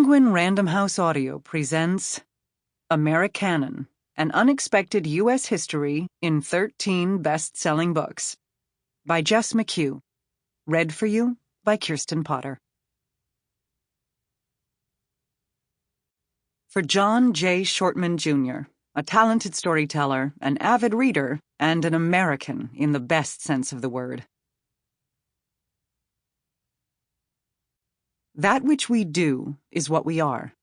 Penguin Random House Audio presents Americanon, an unexpected U.S. history in 13 best-selling books, by Jess McHugh. Read for you by Kirsten Potter. For John J. Shortman, Jr., a talented storyteller, an avid reader, and an American in the best sense of the word. That which we do is what we are.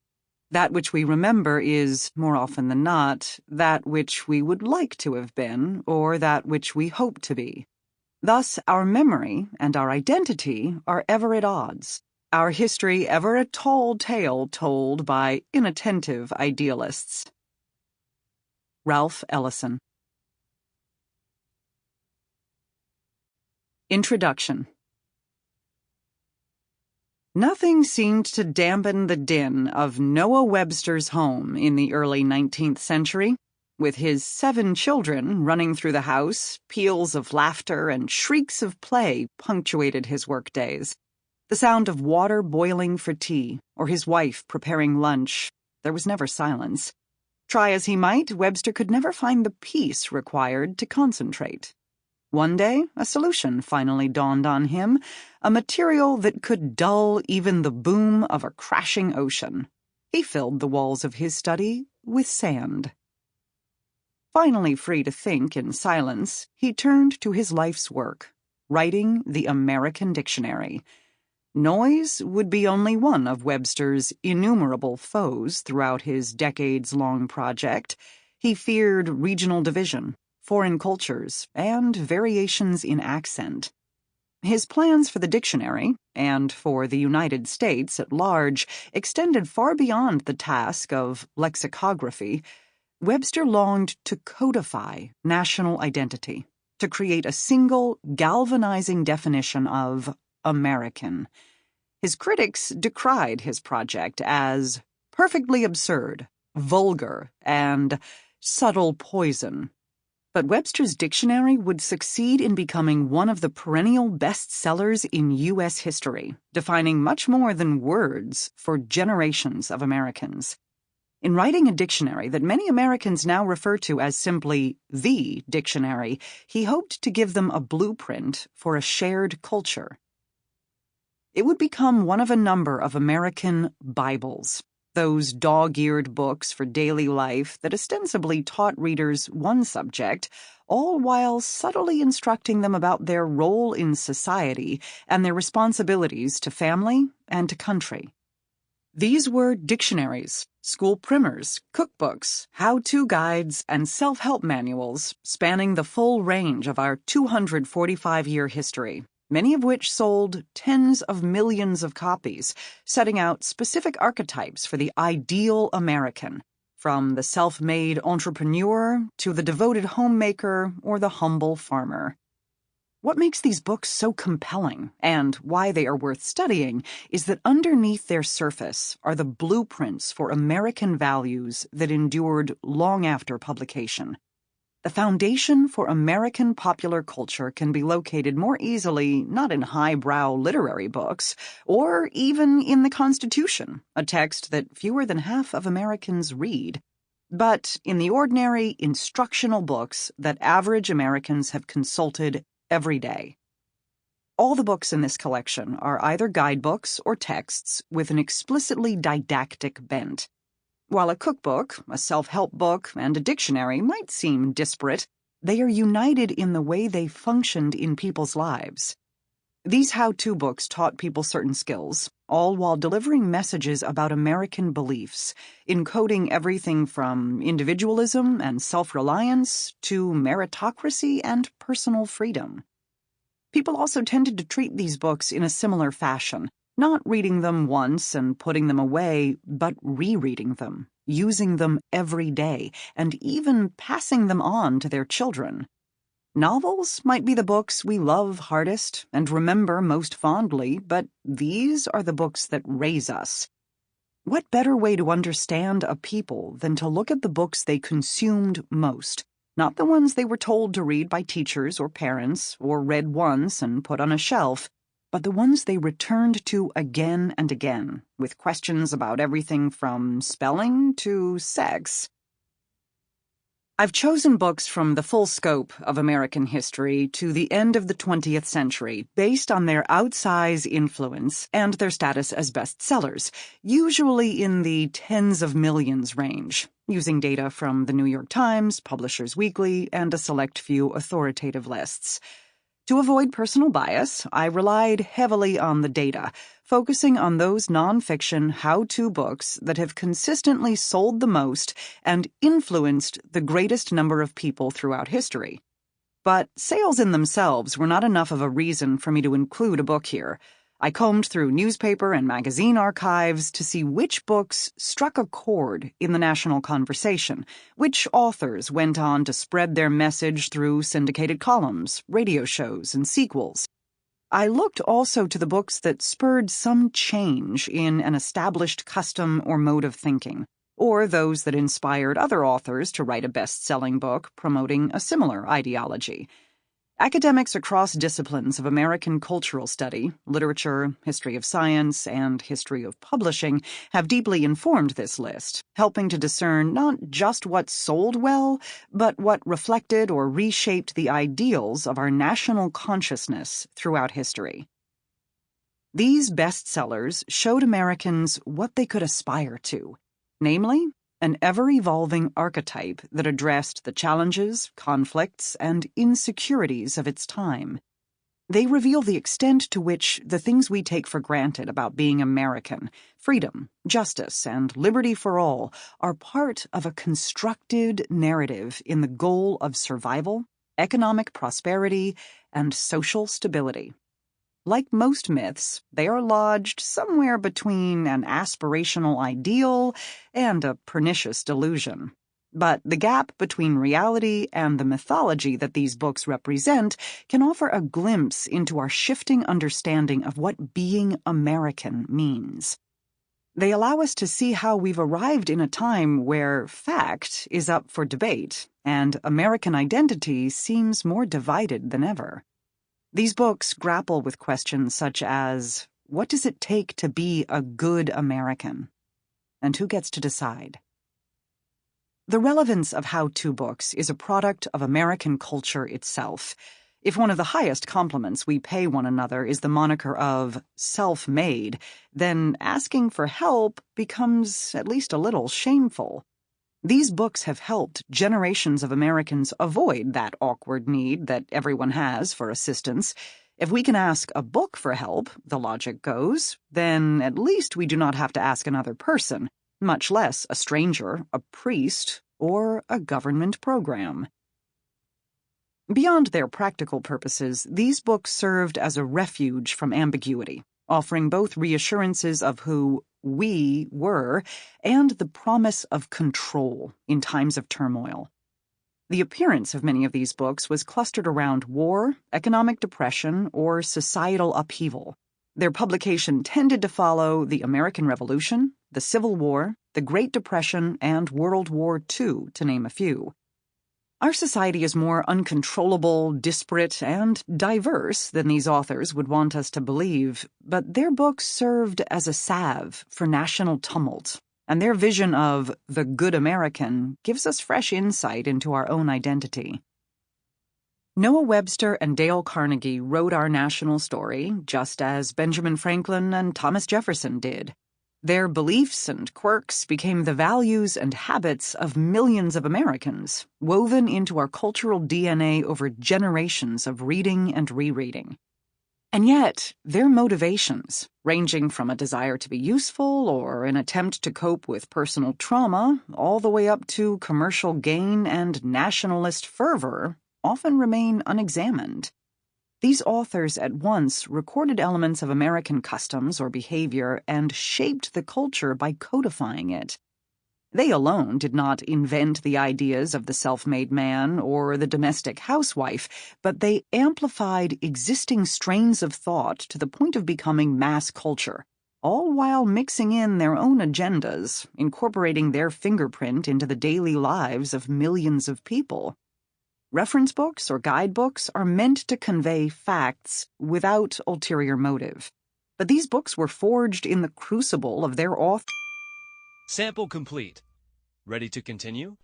That which we remember is, more often than not, that which we would like to have been, or that which we hope to be. Thus, our memory and our identity are ever at odds, our history ever a tall tale told by inattentive idealists. Ralph Ellison. Introduction. Nothing seemed to dampen the din of Noah Webster's home in the early 19th century. With his 7 children running through the house, peals of laughter and shrieks of play punctuated his workdays. The sound of water boiling for tea, or his wife preparing lunch, there was never silence. Try as he might, Webster could never find the peace required to concentrate. One day, a solution finally dawned on him, a material that could dull even the boom of a crashing ocean. He filled the walls of his study with sand. Finally free to think in silence, he turned to his life's work, writing the American Dictionary. Noise would be only one of Webster's innumerable foes throughout his decades-long project. He feared regional division, foreign cultures, and variations in accent. His plans for the dictionary, and for the United States at large, extended far beyond the task of lexicography. Webster longed to codify national identity, to create a single, galvanizing definition of American. His critics decried his project as perfectly absurd, vulgar, and subtle poison. But Webster's dictionary would succeed in becoming one of the perennial bestsellers in U.S. history, defining much more than words for generations of Americans. In writing a dictionary that many Americans now refer to as simply the dictionary, he hoped to give them a blueprint for a shared culture. It would become one of a number of American Bibles, those dog-eared books for daily life that ostensibly taught readers one subject, all while subtly instructing them about their role in society and their responsibilities to family and to country. These were dictionaries, school primers, cookbooks, how-to guides, and self-help manuals spanning the full range of our 245-year history, many of which sold tens of millions of copies, setting out specific archetypes for the ideal American, from the self-made entrepreneur to the devoted homemaker or the humble farmer. What makes these books so compelling, and why they are worth studying, is that underneath their surface are the blueprints for American values that endured long after publication. The foundation for American popular culture can be located more easily not in highbrow literary books, or even in the Constitution, a text that fewer than half of Americans read, but in the ordinary instructional books that average Americans have consulted every day. All the books in this collection are either guidebooks or texts with an explicitly didactic bent. While a cookbook, a self-help book, and a dictionary might seem disparate, they are united in the way they functioned in people's lives. These how-to books taught people certain skills, all while delivering messages about American beliefs, encoding everything from individualism and self-reliance to meritocracy and personal freedom. People also tended to treat these books in a similar fashion, not reading them once and putting them away, but rereading them, using them every day, and even passing them on to their children. Novels might be the books we love hardest and remember most fondly, but these are the books that raise us. What better way to understand a people than to look at the books they consumed most, not the ones they were told to read by teachers or parents, or read once and put on a shelf, but the ones they returned to again and again, with questions about everything from spelling to sex. I've chosen books from the full scope of American history to the end of the 20th century based on their outsized influence and their status as bestsellers, usually in the tens of millions range, using data from the New York Times, Publishers Weekly, and a select few authoritative lists. To avoid personal bias, I relied heavily on the data, focusing on those nonfiction how-to books that have consistently sold the most and influenced the greatest number of people throughout history. But sales in themselves were not enough of a reason for me to include a book here. I combed through newspaper and magazine archives to see which books struck a chord in the national conversation, which authors went on to spread their message through syndicated columns, radio shows, and sequels. I looked also to the books that spurred some change in an established custom or mode of thinking, or those that inspired other authors to write a best-selling book promoting a similar ideology. Academics across disciplines of American cultural study, literature, history of science, and history of publishing have deeply informed this list, helping to discern not just what sold well, but what reflected or reshaped the ideals of our national consciousness throughout history. These bestsellers showed Americans what they could aspire to, namely, an ever-evolving archetype that addressed the challenges, conflicts, and insecurities of its time. They reveal the extent to which the things we take for granted about being American, freedom, justice, and liberty for all, are part of a constructed narrative in the goal of survival, economic prosperity, and social stability. Like most myths, they are lodged somewhere between an aspirational ideal and a pernicious delusion. But the gap between reality and the mythology that these books represent can offer a glimpse into our shifting understanding of what being American means. They allow us to see how we've arrived in a time where fact is up for debate and American identity seems more divided than ever. These books grapple with questions such as, what does it take to be a good American? And who gets to decide? The relevance of how-to books is a product of American culture itself. If one of the highest compliments we pay one another is the moniker of self-made, then asking for help becomes at least a little shameful. These books have helped generations of Americans avoid that awkward need that everyone has for assistance. If we can ask a book for help, the logic goes, then at least we do not have to ask another person, much less a stranger, a priest, or a government program. Beyond their practical purposes, these books served as a refuge from ambiguity, offering both reassurances of who we were and the promise of control in times of turmoil. The appearance of many of these books was clustered around war, economic depression, or societal upheaval. Their publication tended to follow the American Revolution, the Civil War, the Great Depression, and World War II, to name a few. Our society is more uncontrollable, disparate, and diverse than these authors would want us to believe, but their books served as a salve for national tumult, and their vision of the good American gives us fresh insight into our own identity. Noah Webster and Dale Carnegie wrote our national story, just as Benjamin Franklin and Thomas Jefferson did. Their beliefs and quirks became the values and habits of millions of Americans, woven into our cultural DNA over generations of reading and rereading. And yet, their motivations, ranging from a desire to be useful or an attempt to cope with personal trauma, all the way up to commercial gain and nationalist fervor, often remain unexamined. These authors at once recorded elements of American customs or behavior and shaped the culture by codifying it. They alone did not invent the ideas of the self-made man or the domestic housewife, but they amplified existing strains of thought to the point of becoming mass culture, all while mixing in their own agendas, incorporating their fingerprint into the daily lives of millions of people. Reference books or guidebooks are meant to convey facts without ulterior motive. But these books were forged in the crucible of their author. Sample complete. Ready to continue?